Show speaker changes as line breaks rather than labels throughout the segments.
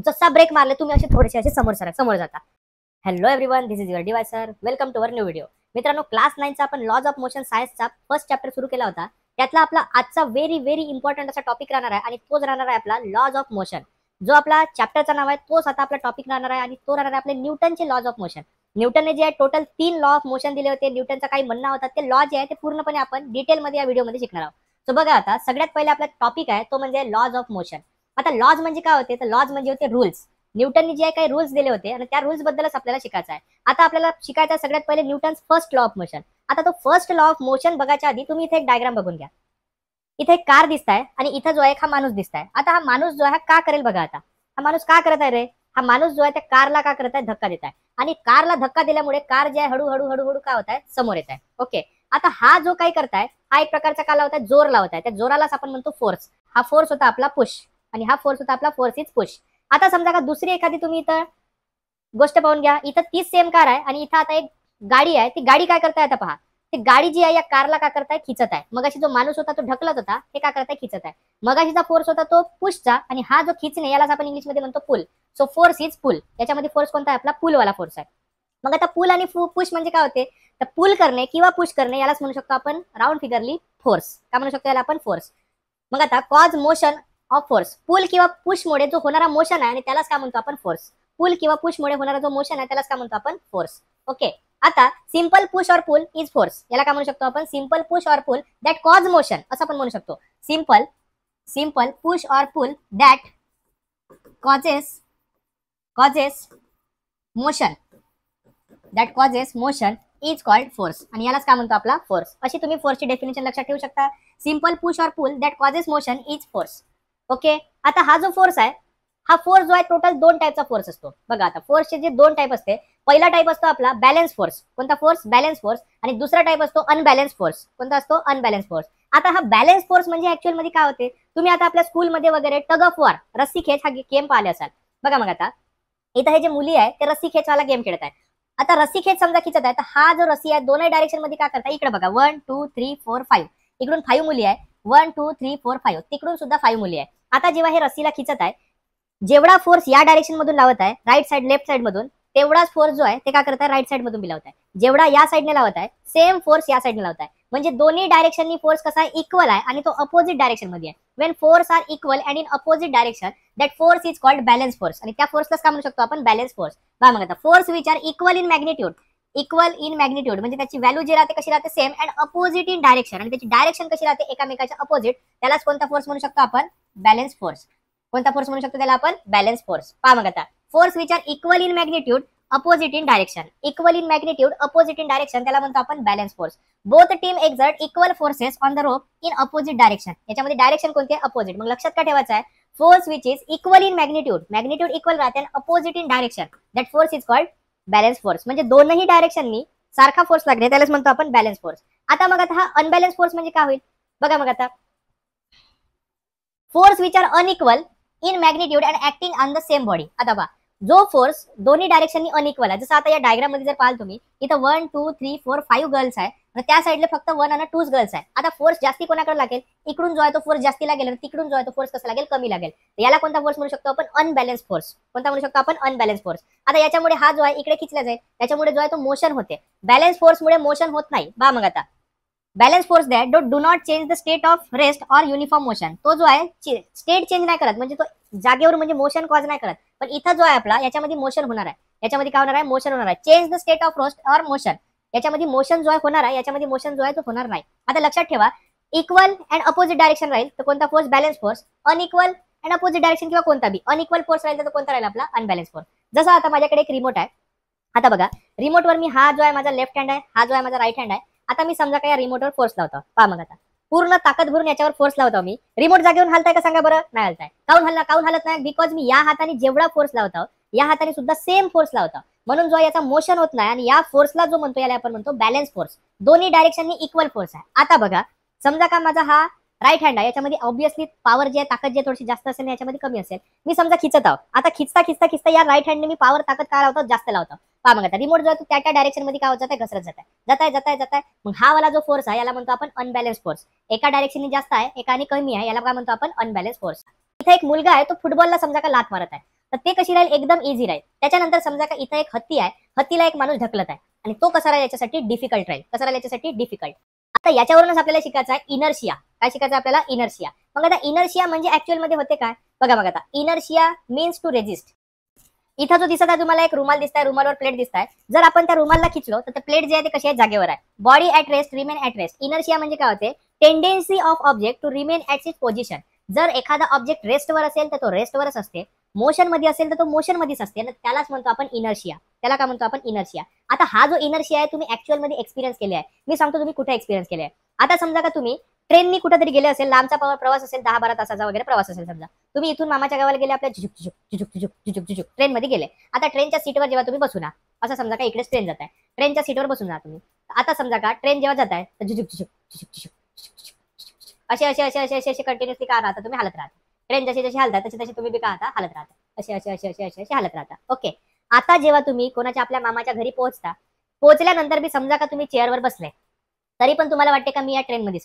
जसा ब्रेक मारले तुम्ही असे थोडेसे असे समोर जाता. Hello everyone, this is your डिवायसर. Welcome to our new video. मित्रांनो, क्लास 9चा आपण लॉज ऑफ मोशन सायन्सचा फर्स्ट चॅप्टर सुरू केला होता. त्यातला आपला आजचा व्हेरी इम्पॉर्टंट असा टॉपिक राहणार आहे आणि तोच राहणार आहे आपला लॉज ऑफ मोशन. जो आपला चॅप्टरचा नाव आहे तोच आता आपला टॉपिक राहणार आहे आणि तो राहणार आहे आपले न्यूटनचे लॉज ऑफ मोशन. न्यूटनने जे आहे टोटल 3 लॉ ऑफ मोशन दिले होते. न्यूटनचा काही म्हणणं होता ते लॉ जे आहे ते पूर्णपणे आपण डिटेलमध्ये या व्हिडिओमध्ये शिकणार आहोत. सो बघा, आता सगळ्यात पहिले आपला टॉपिक आहे तो म्हणजे लॉज ऑफ मोशन. आता लॉज म्हणजे काय होते, तर लॉज म्हणजे होते रूल्स. न्यूटनने जे काही रूल्स दिले होते आणि त्या रूल्स बद्दलच आपल्याला शिकायचं आहे. आता आपल्याला शिकायचं आहे सगळ्यात पहिले Newton's first law of motion. आता तो फर्स्ट लॉ ऑफ मोशन बघायच्या आधी तुम्ही इथे एक डायग्राम बघून घ्या. इथे एक कार दिसताय आणि इथं जो आहे हा माणूस दिसताय. आता हा माणूस जो आहे का करेल बघा. आता हा माणूस का करत आहे रे, हा माणूस जो आहे त्या कारला का करत आहे, धक्का देत आहे. आणि कारला धक्का दिल्यामुळे कार जे आहे हळूहळू काय होत आहे, समोर येत आहे. ओके, आता हा जो काही करताय हा एक प्रकारचा काय लावत आहे, जोर लावत आहे. त्या जोरालाच आपण म्हणतो फोर्स. हा फोर्स होता आपला पुश आणि हा फोर्स होता आपला फोर्स इज पुश. आता समजा का दुसरी एखादी तुम्ही इथं गोष्ट पाहून घ्या. इथं तीच सेम कार आहे आणि इथं आता एक गाडी आहे. ती गाडी काय करताय, आता पहा, ती गाडी जी आहे या कारला का करताय, खिचत आहे. मगाशी जो माणूस होता तो ढकलत होता, हे काय करताय, खिचत आहे. मगाशीचा फोर्स होता तो पुशचा आणि हा जो खिचणे यालाच आपण इंग्लिशमध्ये म्हणतो pull. So force is pull. याच्यामध्ये फोर्स कोणता आहे, आपला पुलवाला फोर्स आहे. मग आता पुल आणि पुश म्हणजे काय होते, तर पुल करणे किंवा पुश करणे यालाच म्हणू शकतो आपण राऊंड फिगरली फोर्स. काय म्हणू शकतो याला आपण, फोर्स. मग आता कॉज मोशन ऑफ फोर्स, पुल किंवा पुशमुळे जो होणारा मोशन आहे आणि त्यालाच काय म्हणतो आपण, फोर्स. पुल किंवा पुशमुळे होणारा जो मोशन आहे त्यालाच काय म्हणतो आपण, फोर्स. ओके, आता simple push or pull is force. याला काय म्हणू शकतो आपण, simple push or pull that cause motion, असं आपण म्हणू शकतो. Simple push or pull that causes motion is called force. आणि यालाच काय म्हणतो आपला, फोर्स. अशी तुम्ही फोर्सची डेफिनेशन लक्षात ठेवू शकता. Simple push or pull that causes motion is force. Okay, आता हा जो फोर्स आहे, हा फोर्स जो आहे टोटल 2 टाईपचा फोर्स असतो. बघा, आता फोर्सचे जे 2 टाईप असते, पहिला टाईप असतो आपला बॅलन्स फोर्स. कोणता फोर्स, बॅलन्स फोर्स. आणि दुसरा टाईप असतो अनबॅलन्स फोर्स. कोणता असतो, अनबॅलन्स फोर्स. आता हा बॅलन्स फोर्स म्हणजे ऍक्च्युअल मध्ये काय होते, तुम्ही आता आपल्या स्कूलमध्ये वगैरे टग ऑफ वॉर, रस्सी खेच हा गेम पाहिले असाल. बघा, मग आता इथं हे जे मुली आहे ते रस्सी खेचवाला गेम खेळत आहे. आता रस्सी खेच समजा खिचत आहे, तर हा जो रस्सी आहे दोन्ही डायरेक्शन मध्ये काय करता, इकडे बघा 1 2 3 4 5, इकडून 5 मुली आहे. 1 2 3 4 5, तिकडून सुद्धा 5 मुली आहे. आता जेव्हा हे रस्सीला खिचत आहे, जेवढा फोर्स या डायरेक्शन मधून लावत आहे, राईट साइड लेफ्ट साइड मधून, तेवढाच फोर्स जो आहे ते काय करत आहे, राईट साइड मधून बी लावत आहे. जेवढा या साइडने लावत आहे सेम फोर्स या साइडने लावत आहे. म्हणजे दोन्ही डायरेक्शननी फोर्स कसा आहे, इक्वल आहे आणि तो अपोजिट डायरेक्शन मध्ये आहे. When force are equal and in opposite direction that force is called balance force. आणि त्या फोर्सलाच काय म्हणू शकतो आपण, बॅलन्स फोर्स. बघा, मग आता force which are equal in magnitude म्हणजे त्याची व्हॅल्यू जी राहते कशी राहते, same, and opposite in direction, आणि त्याची डायरेक्शन कशी राहते, एकामेकाच्या अपोजिट. त्यालाच कोणता फोर्स म्हणू शकतो आपण, बॅलन्स फोर्स. कोणता फोर्स म्हणू शकतो त्याला आपण, बॅलन्स फोर्स. पहा मग आता, force which are equal in magnitude opposite in direction, त्याला म्हणतो आपण balance force. Both team exert equal forces on the rope in opposite direction. याच्यामध्ये डायरेक्शन कोणते, अपोजिट. मग लक्षात काय ठेवायचं आहे, force which is equal in magnitude equal राहते आणि opposite in direction, that force is called balance force. म्हणजे दोनही डायरेक्शननी सारखा फोर्स लागणे त्यालाच म्हणतो आपण बॅलन्स फोर्स. आता मग आता हा अनबॅलन्स फोर्स म्हणजे काय होईल, बघा मग आता, force which are unequal in magnitude and acting on the same body. आता पहा, जो फोर्स दोन्ही डायरेक्शननी अनइक्वल आहे, जसं आता या डायग्राम मध्ये जर पाहाल तुम्ही, इथं 1 2 3 4 5 गर्ल्स आहे आणि त्या साईडला फक्त 1 आणि 2 गर्ल्स आहे. आता फोर्स जास्ती कोणाकडे लागेल, इकडून जो आहे तो फोर्स जास्ती लागेल आणि तिकडून जो आहे तो फोर्स कसा लागेल, कमी लागेल. याला कोणता फोर्स म्हणू शकतो आपण, अनबॅलन्स फोर्स. कोणता म्हणू शकतो आपण, अनबॅलन्स फोर्स. आता याच्यामुळे हा जो आहे इकडे खिचला जाईल, त्याच्यामुळे जो आहे तो मोशन होते. बॅलन्स फोर्समुळे मोशन होत नाही. बा मग आता, balance force that do not change the state of rest or uniform motion. तो जो आहे स्टेट चेंज नाही करत, म्हणजे तो जागेवर म्हणजे मोशन कॉज नाही करत. पण इथं जो आहे आपला, याच्यामध्ये मोशन होणार आहे. याच्यामध्ये काय होणार आहे, मोशन होणार आहे. Change the state of rest or motion, याच्यामध्ये मोशन जो आहे होणार आहे, याच्यामध्ये मोशन जो आहे तो होणार नाही. आता लक्षात ठेवा, इक्वल अँड अपोजिट डायरेक्शन राहील तर कोणता force, balance force. Unequal and opposite direction किंवा कोणता बी अनइक्वल फोर्स राहील तर कोणता राहील आपला, अनबॅलन्स फोर्स. जसं आता माझ्याकडे एक रिमोट आहे. आता बघा, रिमोटवर मी हा जो आहे माझा लेफ्ट हँड आहे, हा जो आहे माझा राईट हँड आहे. आता मी समजा काय या रिमोटवर फोर्स लावतो. पहा मग आता, पूर्ण ताकद भरून याच्यावर फोर्स लावतो मी. रिमोट जागेवरून हलताय का सांगा बरं, नाही हलताय. काऊन हलत नाही, बिकॉज मी या हाताने जेवढा फोर्स लावतो या हाताने सुद्धा सेम फोर्स लावतो, म्हणून जो याचा मोशन होत नाही. आणि या फोर्सला जो म्हणतो याला आपण म्हणतो बॅलन्स फोर्स. दोन्ही डायरेक्शननी इक्वल फोर्स आहे. आता बघा, समजा का माझा हा राईट हँड आहे, याच्यामध्ये ऑब्विसली पॉवर जी आहे, ताकद जी थोडीशी जास्त असेल, याच्यामध्ये कमी असेल. मी समजा खिचत आहो, आता खिचता या राईट हँडने मी पॉवर ताकद काय लावतो, जास्त लावतो. पहा मग आता, रिमोट जो आहे तो त्या डायरेक्शन मध्ये काय होत जाते, घसरत जात आहे. मग हा वाला जो फोर्स आहे याला म्हणतो आपण अनबॅलन्स फोर्स. एका डायरेक्शननी जास्त आहे, एकाने कमी आहे, याला काय म्हणतो आपण अनबॅलन्स फोर्स. इथे एक मुलगा आहे, तो फुटबॉलला समजा का लात मारत आहे. तर ते कशी राहील, एकदम इझी राहील. त्याच्यानंतर समजा का इथं एक हत्ती आहे, हत्तीला एक माणूस ढकलत आहे आणि तो कसा राहील याच्यासाठी डिफिकल्ट राहील. कसा राहील याच्यासाठी डिफिकल्ट. आता याच्यावरूनच आपल्याला शिकायचं आहे इनर्शिया. काय शिकायचं आहे आपल्याला, इनर्शिया. मग आता इनर्शिया म्हणजे ऍक्च्युअल मध्ये होते काय बघा. आता इनर्शिया मीन्स टू रेजिस्ट. इथं जो दिसत आहे तुम्हाला एक रुमाल दिसत आहे, रुमालवर प्लेट दिसत आहे. जर आपण त्या रुमालला खिचलो तर प्लेट जे आहे ते कशी आहे, जागेवर आहे. Body at rest, remain at rest. Inertia म्हणजे काय होते, tendency of object to remain at its position. जर एखादा ऑब्जेक्ट रेस्टवर असेल तर तो रेस्टवरच असते, मोशन मध्ये असेल तर तो मोशन मध्येच असते. त्यालाच म्हणतो आपण इनर्शिया. त्याला काय म्हणतो आपण, इनर्शिया. आता हा जो इनर्शिया आहे तुम्ही ऍक्च्युअल मध्ये एक्सपिरियन्स केले आहे. मी सांगतो तुम्ही कुठे एक्सपिरियन्स केले आहे. आता समजा का तुम्ही ट्रेननी कुठेतरी गेले असेल, लांबचा प्रवास असेल, 10-12 तासाचा वगैरे प्रवास असेल. समजा तुम्ही इथून मामाच्या गावाला गेले, आपल्या झुक झुक झुक झुक झुक झुक ट्रेन मध्ये गेले. आता ट्रेनच्या सीटवर जेव्हा तुम्ही बसू ना, असं समजा का इकडे ट्रेन जात आहे, ट्रेनच्या सीटवर बसून जा तुम्ही. आता समजा का ट्रेन जेव्हा जात आहे तर झुक झुक झुक झुक असे असे असे असे असे असे कंटिन्युअसली का राहता तुम्ही, हालत राहता. ट्रेन जशी जशी हालतात तशी तशी तुम्ही बी का आता हालत राहता, असे असे असे असे असे असे हालत राहता. ओके. आता जेव्हा तुम्ही कोणाच्या आपल्या मामाच्या घरी पोहोचता, पोहोचल्यानंतर बी समजा का तुम्ही चेअरवर बसले, तरी पण तुम्हाला वाटते का मी या ट्रेनमध्ये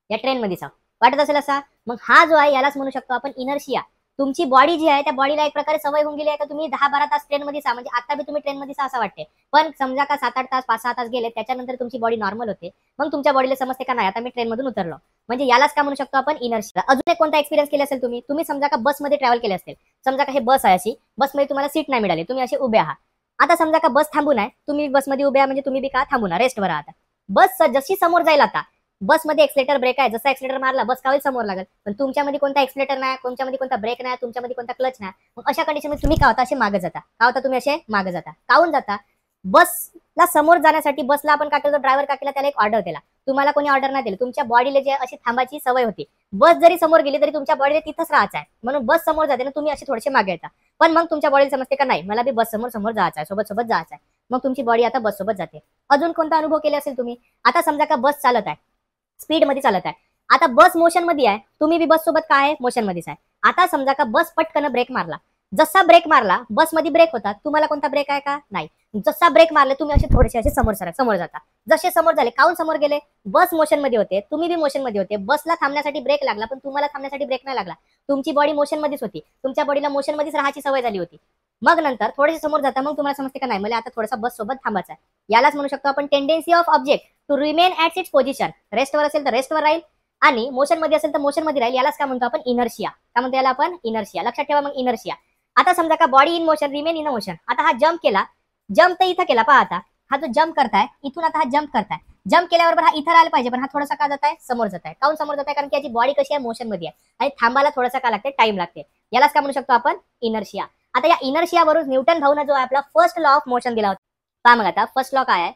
या ट्रेनमध्ये वाटत असेल असा. मग हा जो आहे यालाच म्हणू शकतो आपण इनर्शिया. तुमची बॉडी जी आहे त्या बॉडीला एक प्रकारे सवय होऊन गेली आहे का तुम्ही 10-12 तास ट्रेनमध्ये म्हणजे आता बी तुम्ही ट्रेनमध्ये असं वाटते. पण समजा का 7-8 तास 5-6 तास गेले, त्याच्यानंतर तुमची बॉडी नॉर्मल होते. मग तुमच्या बॉडीला समजते का नाही आता मी ट्रेनमधून उतरलो. म्हणजे यालाच का म्हणू शकतो आपण, इनर्शिया. अजून एक कोणता एक्सपिरियन्स केला असेल तुम्ही समजा का बसमध्ये ट्रॅव्हल केले असेल. समजा का हे बस आहे अशी, बसमध्ये तुम्हाला सीट नाही मिळाली, तुम्ही असे उभे आहात. आता समजा का बस थांबून आहे, तुम्ही बसमध्ये उभे आहात म्हणजे तुम्ही बी का थांबून रेस्टवर आहात. बस जशी समोर जाईल, आता बसमध्ये एक्सिलेटर ब्रेक आहे, जसा एक्सिलेटर मारला बस का होईल समोर लागेल. पण तुमच्यामध्ये कोणता एक्सिलेटर नाही, तुमच्यामध्ये कोणता ब्रेक नाही, तुमच्यामध्ये कोणता क्लच नाही. मग अशा कंडिशनमध्ये तुम्ही का होता असे मागे जाता. का होता तुम्ही असे मागे जाता, काहून जाता, बसला समोर जाण्यासाठी. बसला आपण काय करतो, ड्रायव्हर काकीला त्याला एक ऑर्डर दिला. तुम्हाला कोणी ऑर्डर नाही दिली, तुमच्या बॉडीला जे अशी थांबायची सवय होती. बस जरी समोर गेली तरी तुमच्या बॉडीला तिथंच राहायचं आहे, म्हणून बस समोर जाते ना, तुम्ही असे थोडेसे मागे येता. पण मग तुमच्या बॉडीला समजते का नाही मला बी बस समोर समोर जायचं आहे, सोबत सोबत जायचं आहे. मग तुमची बॉडी आता बस सोबत जाते. अजून कोणता अनुभव केले असेल तुम्ही. आता समजा का बस चालत आहे, स्पीड मध्ये चालत आहे. आता बस मोशन मध्ये आहे, तुम्ही बी बस सोबत काय आहे, मोशन मध्येच आहे. आता समजा का बस पटकन ब्रेक मारला, जसा ब्रेक मारला, बसमध्ये ब्रेक होता, तुम्हाला कोणता ब्रेक आहे का नाही. जसा ब्रेक मारले तुम्ही असे थोडेसे असे समोर जाता. जसे समोर झाले, काऊन समोर गेले, बस मोशन मध्ये होते, तुम्ही बी मोशन मध्ये होते. बसला थांबण्यासाठी ब्रेक लागला, पण तुम्हाला थांबण्यासाठी ब्रेक नाही लागला. तुमची बॉडी मोशन मध्येच होती, तुमच्या बॉडीला मोशन मध्येच राहायची सवय झाली होती. मग नंतर थोडेसे समोर जाता, मग तुम्हाला समजते का नाही मला आता थोडासा बस सोबत थांबायचा आहे. यालाच म्हणू शकतो आपण tendency of object to remain at its position. रेस्टवर असेल तर रेस्टवर राहील आणि मोशन मध्ये असेल तर मोशन मध्ये राहील. यालाच काय म्हणतो आपण, इनर्शिया. काय म्हणतो याला आपण, इनर्शिया. लक्षात ठेवा मग इनर्शिया. आता समजा का body in motion, remain in motion. आता हा जम्प केला, जम्प तर इथं केला पहा. आता हा जो जम्प करताय इथून, आता हा जम्प करताय, जम्प केल्याबरोबर हा इथं राहायला पाहिजे, पण हा थोडासा का जात आहे, समोर जात आहे. काऊन समोर जात आहे, कारण की याची बॉडी कशी आहे, मोशन मध्ये आहे आणि थांबायला थोडासा का लागते, टाइम लागते. यालाच काय म्हणू शकतो आपण, इनर्शिया. आता या इनर्शियावरून न्यूटन भाऊनं जो आपला फर्स्ट लॉ ऑफ मोशन दिला होता, पहा मग आता फर्स्ट लॉ काय आहे.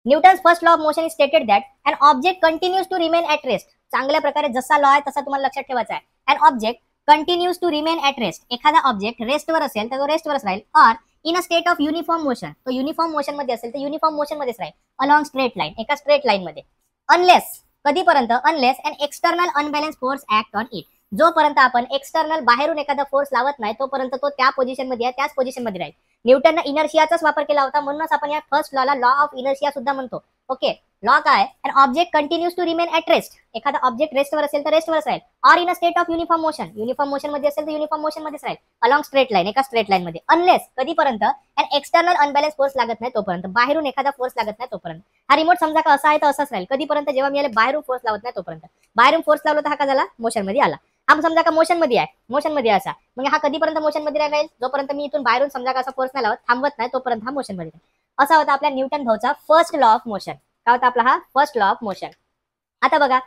Newton's first law of motion is stated that an object continues to remain at rest. चांगल्या प्रकारे जसा लॉ आहे तसा तुम्हाला लक्षात ठेवायचा आहे. An object continues to remain at rest. एखादा ऑब्जेक्ट रेस्टवर असेल तर तो रेस्टवरच राहील. Or in a state of uniform motion, तो युनिफॉर्म मोशन मध्ये असेल तर युनिफॉर्म मोशन मध्येच राहील, अलॉंग स्ट्रेट लाईन, एका स्ट्रेट लाईन मध्ये. अनलेस, कधीपर्यंत, unless an external unbalance force act on it. जोपर्यंत आपण एक्सटर्नल बाहेरून एखादा फोर्स लावत नाही तोपर्यंत तो त्या पोझिशन मध्ये आहे, त्याच पोझिशन मध्ये राहील. न्यूटनने इनर्शियाचाच वापर केला होता, म्हणूनच आपण या फर्स्ट लॉला लॉ ऑफ इनर्शिया सुद्धा म्हणतो. ओके. लॉ काय, an object continues to remain at rest. एखादा ऑब्जेक्ट रेस्टवर असेल तर रेस्टवरच राहील. Or in a state of uniform motion, uniform motion मध्ये असेल तर युनिफॉर्म मोशन मध्येच राहील, अलॉंग स्ट्रेट लाईन, एका स्ट्रेट लाईन मध्ये. अनलेस, कधीपर्यंत, अन एक्सटर्नल अनबॅलन्स फोर्स लागत नाही तोपर्यंत, बाहेरून एखादा फोर्स लागत नाही तोपर्यंत. हा रिमोट समजा का असा आहे तर असाच राहील, कधीपर्यंत, जेव्हा मी याला बाहेरून फोर्स लावत नाही तोपर्यंत. बाहेरून फोर्स लावला तर हा का झाला, मोशन मध्ये आला. हा समजा का मोशन मध्ये आहे, मोशन मध्ये असा, मग हा कधीपर्यंत मोशन मध्ये राहील, जोपर्यंत मी इथून बाहेरून समजा का असा फोर्स नाही लावत, थांबवत नाही तोपर्यंत हा मोशन मध्ये राहील. असा होता आपल्या Newton Bhaucha first law of motion. काय होता आपला हा फर्स्ट लॉ ऑफ मोशन. आता बघा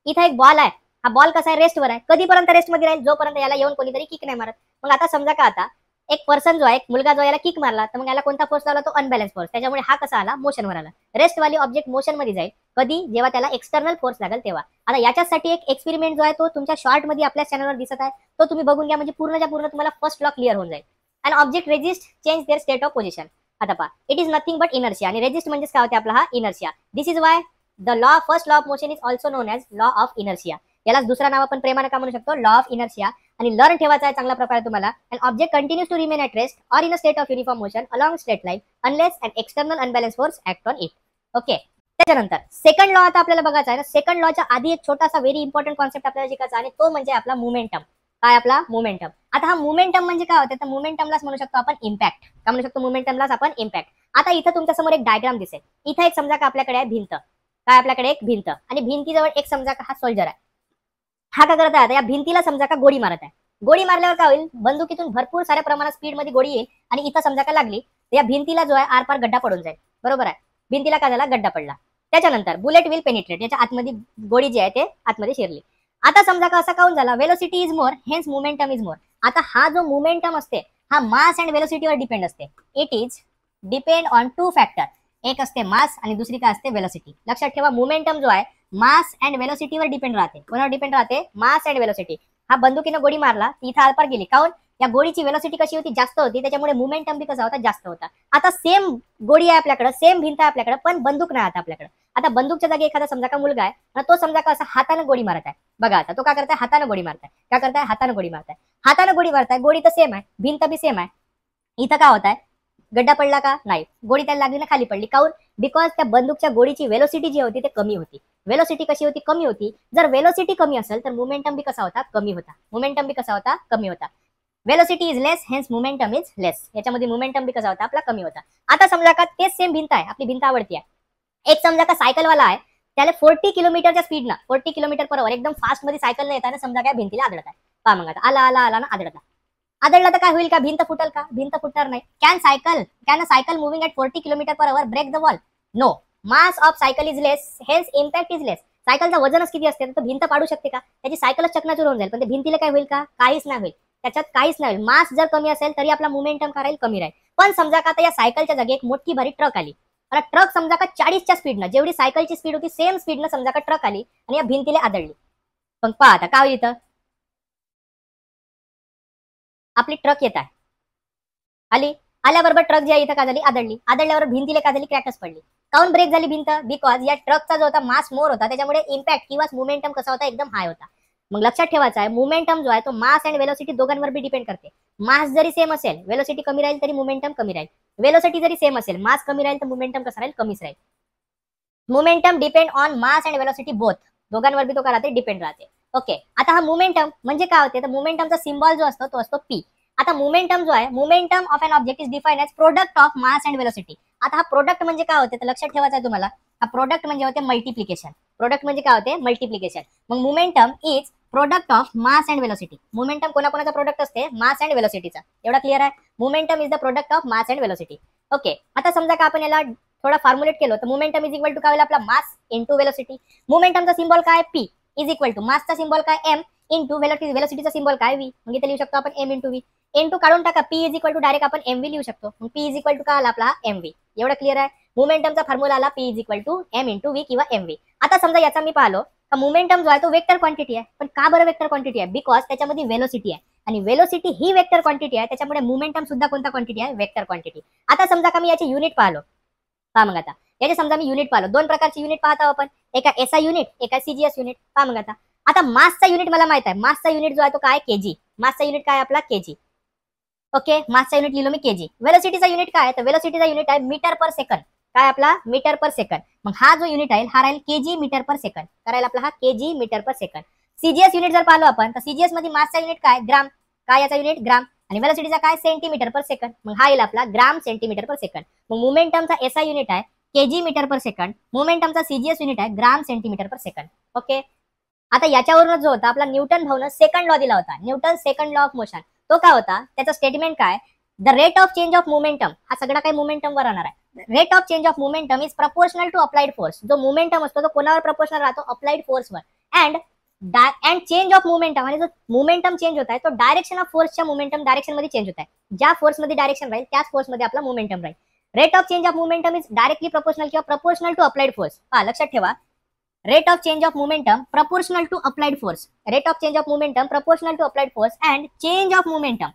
इथं एक बॉल आहे, हा बॉल कसा आहे, रेस्टवर आहे. कधीपर्यंत रेस्ट मध्ये राहील, जोपर्यंत याला येऊन कोणीतरी किक नाही मारत. मग आता समजा का आता एक पर्सन जो आहे, एक मुलगा जो याला किक मारला, तर मग याला कोणता फोर्स लावला, तो अनबॅलन्स फोर्स, त्याच्यामुळे हा कसा आला, मोशनवर आला. रेस्ट वाली ऑब्जेक्ट मोशन मध्ये जाईल कधी, जेव्हा त्याला एक्सटर्नल फोर्स लागेल तेव्हा. आता याच्यासाठी एक एक्सपेरिमेंट जो आहे तो तुमच्या शॉर्ट मध्ये आपल्या चॅनलवर दिसत आहे, तो तुम्ही बघून घ्या, म्हणजे पूर्णच्या पूर्ण तुम्हाला फर्स्ट लॉ क्लिअर होऊन जाईल. An object resist change their state of position. आता पहा, it is nothing but inertia. आणि रेजिस्ट म्हणजे काय होते आपला हा inertia. This is why the law, first law of motion is also known as law of inertia. याला दुसरा नाव आपण प्रेमाने का म्हणू शकतो, लॉ ऑफ इनर्शिया. आणि लर्न ठेवायचा आहे चांगल्या प्रकारे तुम्हाला. An object continues to remain at rest or in a state of uniform motion along straight line unless an external unbalance force act on it. Okay. त्याच्यानंतर सेकंड लॉ आता आपल्याला बघायचा आहे ना. सेकंड लॉच्या आधी एक छोटासा व्हेरी इम्पॉर्टंट कॉन्सेप्ट आपल्याला शिकायचा आणि तो म्हणजे आपला मोमेंटम. काय आपला मोमेंटम. आता हा मोमेंटम म्हणजे काय होतं, तर मोमेंटमलाच म्हणू शकतो आपण इम्पॅक्ट. काय म्हणू शकतो मोमेंटमलाच आपण इम्पॅक्ट. आता इथं तुमच्या समोर एक डायग्राम दिसेल. इथं एक समजा का आपल्याकडे आहे भिंत, काय आपल्याकडे एक भिंत, आणि भिंतीजवळ एक समजा का हा सोल्जर आहे. हा काय करत आहे, या भिंतीला समजा का गोळी मारत आहे. गोळी मारल्यावर काय होईल, बंदुकीतून भरपूर साऱ्या प्रमाणात स्पीड मध्ये गोळी येईल आणि इथं समजा का लागली तर या भिंतीला जो आहे आरपार गड्डा पडून जाईल. बरोबर आहे, भिंतीला काय झाला, गड्डा पडला. त्याच्यानंतर बुलेट विल पेनिट्रेट, याच्या आतमध्ये गोळी जी आहे ते आतमध्ये शिरली. आता समजा का असा काऊन झाला, velocity is more hence momentum is more. आता हा जो मोमेंटम असते हा मास अँड वेलोसिटीवर डिपेंड असते. It is depend on two factor. एक असते मास आणि दुसरी काय असते वेलोसिटी. लक्षात ठेवा, मोमेंटम जो आहे मास अँड वेलोसिटीवर डिपेंड राहते. कोणावर डिपेंड राहते, मास अँड वेलोसिटी. हा बंदुकीनं गोळी मारला ती इथं आरपार गेली, काऊन, या गोळीची वेलोसिटी कशी होती, जास्त होती, त्याच्यामुळे मोमेंटम बी कसा होता, जास्त होता. आता सेम गोळी आहे आपल्याकडे, सेम भिंत आहे आपल्याकडे, पण बंदूक नाही आता आपल्याकडे. आता बंदूकच्या जागी एखादा समजा का मुलगा आहे आणि तो समजा का असा हाताने गोळी मारत आहे. बघा आता तो काय करताय, हाताने गोळी मारताय. काय करताय, हाताने गोळी मारताय. हाताने गोळी मारताय, गोळी तर सेम आहे, भिंत बी सेम आहे. इथं काय होत आहे, गड्डा पडला का, नाही, गोळी त्याला लागली ना खाली पडली. काऊन, बिकॉज त्या बंदूकच्या गोळीची वेलोसिटी जी होती ते कमी होती. वेलोसिटी कशी होती, कमी होती. जर वेलोसिटी कमी असेल तर मोमेंटम बी कसा होता, कमी होता. मोमेंटम बी कसा होता, कमी होता. Velocity is less hence momentum is less. याच्यामध्ये मोमेंटम बी कसा होता, आपला कमी होता. आता समजा का तेच सेम भिंत आहे, आपली भिंत आवडती आहे. एक समजा का सायकलवाला आहे, त्याला 40 किलोमीटरच्या स्पीडनं, 40 किलोमीटर पर आवर एकदम फास्ट मध्ये सायकल येताना समजा काय भिंतीला आदळत आहे. पहा मग आता आला आला आला ना आदळला. आदळला तर काय होईल, का भिंत फुटल का, भिंत फुटणार नाही. Can a cycle moving at 40 kilometer per hour break the wall, no. Mass of cycle is less hence impact is less. सायकलचं वजनच किती असते, तर भिंत पाडू शकते का, त्याची सायकलच चकनाचूर होऊन जाईल. पण ते भिंतीला काय होईल का, काहीच नाही होईल, त्याच्यात काहीच नाही होईल. मास जर कमी असेल तरी आपला मोमेंटम काय राहील, कमी राहील. पण समजा का आता या सायकलच्या जागी एक मोठी भारी ट्रक आली, आणि ट्रक समजा का 40च्या स्पीडनं, जेवढी सायकलची स्पीड होती सेम स्पीडनं समजा का ट्रक आली आणि या भिंतीला आदळली. पण पहा आता काय होईल, इथं आपली ट्रक येत आहे, आली, आल्याबरोबर ट्रक जी आहे इथं काय झाली, आदळली. आदळल्यावर भिंतीला काय झाली, क्रॅकच पडली. काऊन ब्रेक झाली भिंत, बिकॉज या ट्रकचा जो होता मास मोर होता, त्याच्यामुळे इम्पॅक्ट किंवा मोमेंटम कसा होता, एकदम हाय होता. मग लक्षात ठेवायचं आहे, मोमेंटम जो आहे तो मास अँड वेलोसिटी दोघांवर बी डिपेंड करते. मास जरी सेम असेल, वेलोसिटी कमी राहील तरी मोमेंटम कमी राहील. वेलोसिटी जरी सेम असेल, मास कमी राहील तर मोमेंटम कसा राहील, कमीच राहील. Momentum depend on mass and velocity both. दोघांवर बी तो काय राहते, डिपेंड राहते. ओके, आता हा मोमेंटम म्हणजे काय होते, तर मोमेंटमचा सिम्बॉल जो असतो तो असतो पी. आता मोमेंटम जो आहे, momentum of an object is defined as product of mass and velocity. आता हा प्रोडक्ट म्हणजे काय होते, तर लक्षात ठेवायचं आहे तुम्हाला, हा प्रोडक्ट म्हणजे होते मल्टिप्लिकेशन. प्रोडक्ट म्हणजे काय होते, मल्टिप्लिकेशन. मग momentum is product of mass and velocity. Momentum कोणाकोणाचा प्रोडक्ट असते, मास अँड वेलोसिटीचा. एवढा क्लिअर आहे, momentum is the product of mass and velocity. Okay, आता समजा का आपण याला थोडा फॉर्म्युलेट केलं तर मोमेंटम इज इक्वल टू काय होईल, आपला मास इंटू वेलोसिटी. मोमेंटमचा सिम्बॉल काय, पी, इज इक्वल टू मासचा सिम्बॉल काय, एम, इंटू वेलोसिटीचा सिम्बॉल काय, व्ही. मग इथे लिहू शकतो आपण एम इंटू व्ही. इंटू काढून टाका, P is equal to direct आपण एम व्ही लिहू शकतो. मग पी इज इक्वल टू काय आला, आपला एम व्ही. एवढं क्लिअर आहे. मोमेंटमचा फॉर्म्युला आला P is equal to M into V किंवा एम व्ही. आता समजा याचा मी पाहिलो तर मोमेंटम जो आहे तो वेक्टर क्वांटिटी आहे. पण का बरं वेक्टर क्वांटिटी आहे, बिकॉज त्याच्यामध्ये वेलोसिटी आहे, आणि वेलोसिटी ही वेक्टर क्वांटिटी आहे, त्याच्यामुळे मोमेंटम सुद्धा कोणता क्वांटिटी आहे, वेक्टर क्वांटिटी. आता समजा का मी याचे युनिट पाहिलो, पहा मग आता याचे समजा मी युनिट पाहिलो, दोन प्रकारचे युनिट पाहत आहोत आपण, एका एसआय युनिट, एका सीजीएस युनिट. पहा मग आता मासचा युनिट मला माहित आहे, मासचा युनिट जो आहे तो काय, केजी. मासचा युनिट काय आपला, केजी. ओके, मासचा युनिट लिहिलो मी केजी. वेलोसिटीचा युनिट काय, तर वेलोसिटीचा युनिट आहे मीटर पर सेकंड. काय आपला, मीटर पर सेकंड. मग हा जो युनिट आहे हा राहील केजी मीटर पर सेकंड. करायला आपला हा केजी मीटर पर सेकंड. सीजीएस युनिट जर पाहिलो आपण तर सीजीएस मध्ये मासचा युनिट काय, ग्राम. काय याचा युनिट, ग्राम. आणि वेलोसिटीचा काय, सेंटीमीटर पर सेकंड. मग हा येईल आपला ग्राम सेंटीमीटर पर सेकंड. मग मोमेंटमचा एसआय युनिट आहे केजी मीटर पर सेकंड. मोमेंटमचा सीजीएस युनिट आहे ग्राम सेंटीमीटर पर सेकंड. ओके, आता याच्यावरून जो होता आपला न्यूटन भाऊनं सेकंड लॉ दिला होता, Newton second law of motion. तो काय होता, त्याचा स्टेटमेंट काय, the rate of change of momentum. हा सगळा काही मोमेंटम वर राहणार आहे. Rate of change of momentum is proportional to applied force. जो मोमेंटम असतो तो कोणावर प्रपोर्शनल राहतो, अप्लाइड फोर्सवर. अँड चेंज ऑफ मोमेंटम, आणि जो मोमेंटम चेंज होत आहे तो डायरेक्शन ऑफ फोर्सच्या मोमेंटम डायरेक्शन मध्ये चेंज होत आहे. ज्या फोर्स मध्ये डायरेक्शन राहील त्याच फोर्स मध्ये आपला मोमेंटम राहील. Rate of change of momentum is directly proportional किंवा प्रपोर्शनल टू अप्लाइड फोर्स. हा लक्षात ठेवा, rate of change of momentum proportional to applied force. Rate of change of momentum proportional to applied force and change of momentum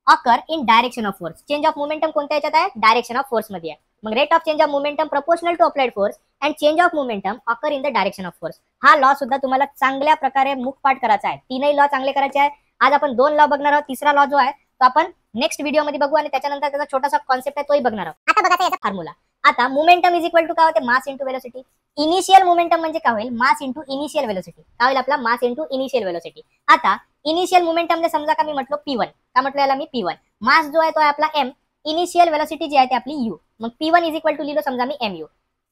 occur in direction of force. Change of momentum कोणत्या याच्यात आहे, direction of force मध्ये आहे. मग rate of change of momentum proportional to applied force and change of momentum occur in the direction of force. हा law सुद्धा तुम्हाला चांगल्या प्रकारे मुखपाठ करायचा आहे. तीनही लॉ चांगले करायचे आहे. आज आपण दोन लॉ बघणार आहोत. तिसरा लॉ जो आहे तो आपण नेक्स्ट व्हिडिओ मध्ये बघू, आणि त्याच्यानंतर त्याचा छोटासा कॉन्सेप्ट आहे तोही बघणार आहोत. आता बघा याचा फॉर्म्युला. आता मोमेंटम इज इक्वल टू काय होते मास इंटू वेलोसिटी. इनिशियल मोमेंटम म्हणजे काय होईल मास इंटू इनिशियल वेलोसिटी. काय होईल आपला मास इंटू इनिशियल वेलोसिटी. आता इनिशियल मोमेंटम समजा का मी म्हटलो P1, का म्हटलं याला मी P1. मास जो आहे तो आहे आपला M, इनिशियल वेलोसिटी जी आहे ती आपली U. मग P1 इज इक्वल टू लिहिलो समजा मी MU.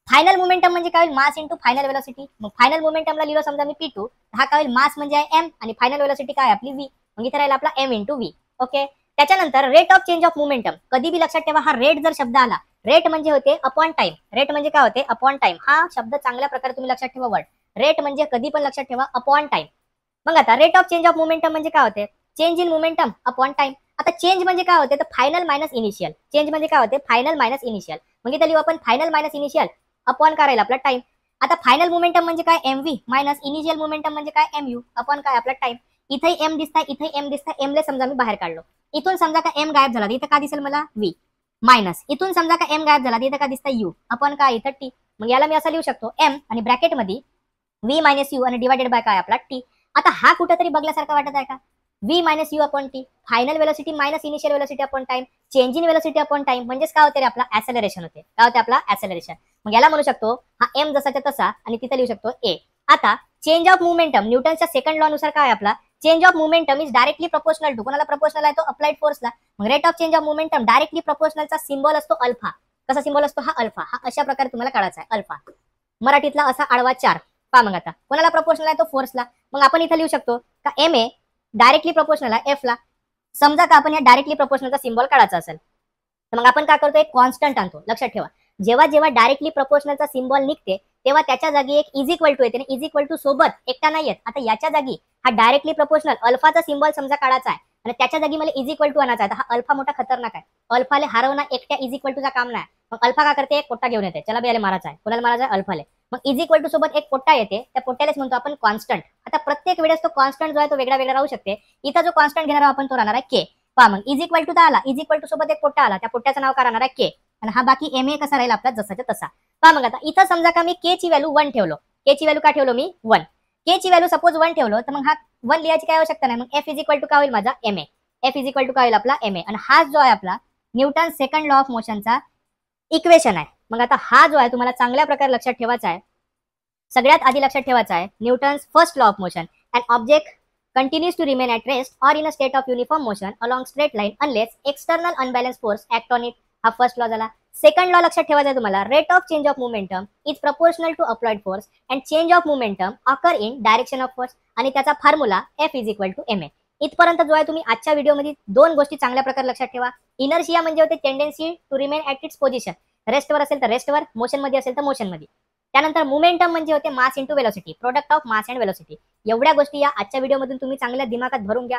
फायनल मोमेंटम म्हणजे काय होईल मास इंटू फायनल वेलोसिटी. मग फायनल मोमेंटमला लिहिलो समजा मी P2. हा काय होईल मास म्हणजे आहे M आणि फायनल वेलोसिटी काय आपली V. मग इथे राहील आपला M इंटू V. ओके. त्याच्यानंतर rate of change of momentum. कधी बी लक्षात ठेवा हा रेट जर शब्द आला, रेट म्हणजे होते अपॉन टाइम. रेट म्हणजे काय होते अपॉन टाइम. हा शब्द चांगल्या प्रकारे तुम्ही लक्षात ठेवा. वर्ड रेट म्हणजे कधी पण लक्षात ठेवा अपॉन टाइम. मग आता rate of change of momentum म्हणजे काय होते change in momentum upon time. आता चेंज म्हणजे काय होते तर फायनल मायनस इनिशियल. चेंज म्हणजे काय होते फायनल मायनस इनिशियल. मग इथे लिहू आपण फायनल मायनस इनिशियल अपॉन काय राहील आपला टाइम. आता फायनल मोमेंटम म्हणजे काय MV मायनस इनिशियल मोमेंटम म्हणजे काय MU अपॉन काय आपला टाइम. इथे M दिसताय, इथे M दिसताय. M ले समजा मी बाहेर काढलो. इथून समजा का M गायब झाला, इथं काय दिसेल मला V मायनस. इथून समजा का M गायब झाला, इथं काय दिसतंय U अपॉन काय इथं T. मग याला मी असं लिहू शकतो M आणि ब्रॅकेट मध्ये V मायनस U आणि डिवायडेड बाय काय आपला T. आता हा कुठेतरी बघल्यासारखा वाटत आहे का. V minus U upon T, final velocity minus initial velocity upon time, change in velocity upon time. म्हणजेच काय होते रे आपला ऍसेलरेशन होते. काय होते आपला ऍसेलरेशन. मग याला म्हणू शकतो हा M जसाच्या तसा आणि तिथे लिहू शकतो A. आता चेंज ऑफ मोमेंटम न्यूटनच्या सेकंड लॉ नुसार काय आपला change of momentum is directly proportional to. कोणाला प्रोपोर्शनल आहे तो अप्लाइड फोर्सला. मग rate of change of momentum directly प्रोपोर्शनलचा सिम्बॉल असतो अल्फा. कसा सिम्बॉल असतो हा अल्फा. हा अशा प्रकारे तुम्हाला काढायचा आहे अल्फा. मराठीतला असा आडवा 4. पहा मग आता कोणाला प्रोपोर्शनल आहे तो फोर्सला. मग आपण इथे लिहू शकतो का MA डायरेक्टली प्रोपोर्शनल आहे F ला. समजा का आपण या डायरेक्टली प्रोपोर्शनलचा सिम्बॉल काढायचा असेल तर मग आपण काय करतो एक कॉन्स्टंट आणतो. लक्षात ठेवा जेव्हा जेव्हा डायरेक्टली प्रोपोर्शनलचा सिम्बॉल निघते तेव्हा त्याच्या जागी एक इज इक्वल टू येते. इज इक्वल टू सोबत एकटा नाही येत. आता याच्या जागी हा डायरेक्टली प्रोपोर्शनल अल्फाचा सिम्बॉल समजा काढायचा आहे आणि त्याच्या जागी मला इज इक्वल टू आणायचा आहे. हा अल्फा मोठा खतरनाक आहे. अल्फाले हरवणं एकट्या इज इक्वल टूचा काम नाही. मग अल्फा काय करते एक पोट्टा घेऊन येते. चला बी याला मारायचा आहे. कोणाला मारायचा आहे अल्फाले. मग इज इक्वल टू सोबत एक पोट्टा येते. त्या पोट्ट्यालाच म्हणतो आपण कॉन्स्टंट. आता प्रत्येक वेळेस तो कॉन्स्टंट जो आहे तो वेगळा वेगळा राहू शकते. इथं जो कॉन्स्टंट घेणार आपण तो राहणार आहे के. पहा मग इज इक्वल टू आला, इज इक्वल टू सोबत एक पोट्टा आला, त्या पोट्ट्याचं नाव काय राहणार आहे के आणि हा बाकी MA कसा राहील आपला जसाच्या तसा. पहा मग आता इथं समजा का मी के ची व्हॅल्यू 1 ठेवलो. के ची व्हॅल्यू काय ठेवलो मी 1. के ची व्हॅल्यू सपोज 1 ठेवलो तर मग हा 1 लिहायची काय आवश्यकता नाही. मग F इज इक्वल टू काय होईल माझा MA. F is equal to काय होईल आपला MA आणि हा जो आहे आपला न्यूटन सेकंड लॉ ऑफ मोशनचा इक्वेशन आहे. मग आता हा जो आहे तुम्हाला चांगल्या प्रकारे लक्षात ठेवायचा आहे. सगळ्यात आधी लक्षात ठेवायचा आहे Newton's first law of motion. And object continues to remain at rest or in a state of uniform motion along straight line unless external unbalanced force act on it. हा फर्स्ट लॉ झाला. Second law लक्षात ठेवायचा आहे तुम्हाला rate of change of momentum is proportional to applied force and change of momentum occur in direction of force आणि त्याचा formula F is equal to MA. इथपर्यंत जो आहे तुम्ही आजच्या व्हिडिओमध्ये दोन गोष्टी चांगल्या प्रकारे लक्षात ठेवा. इनर्शिया म्हणजे होते tendency to remain at its position. रेस्टवर असेल तर रेस्टवर, मोशन मध्ये असेल तर मोशन मध्ये. त्यानंतर मोमेंटम म्हणजे होते मास into velocity, product of mass and velocity. एवढ्या गोष्टी या आजच्या व्हिडिओमधून तुम्ही चांगल्या दिमागात भरून घ्या.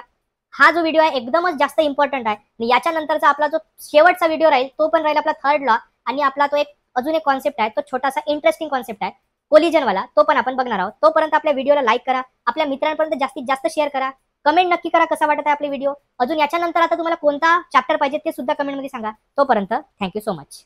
हा जो व्हिडिओ आहे एकदमच जास्त इम्पॉर्टंट आहे आणि याच्यानंतरचा आपला जो शेवटचा व्हिडिओ राहील तो पण राहील आपला थर्ड लॉ आणि आपला तो एक अजून एक कॉन्सेप्ट आहे तो छोटासा इंटरेस्टिंग कॉन्सेप्ट आहे कोलिजन वाला. तो पण आपण बघणार आहोत. तोपर्यंत आपल्या व्हिडिओला लाईक करा, आपल्या मित्रांपर्यंत जास्तीत जास्त शेअर करा, कमेंट नक्की करा कसा वाटत आहे आपले व्हिडिओ. अजून याच्यानंतर आता तुम्हाला कोणता चॅप्टर पाहिजे ते सुद्धा कमेंटमध्ये सांगा. तोपर्यंत थँक्यू सो मच.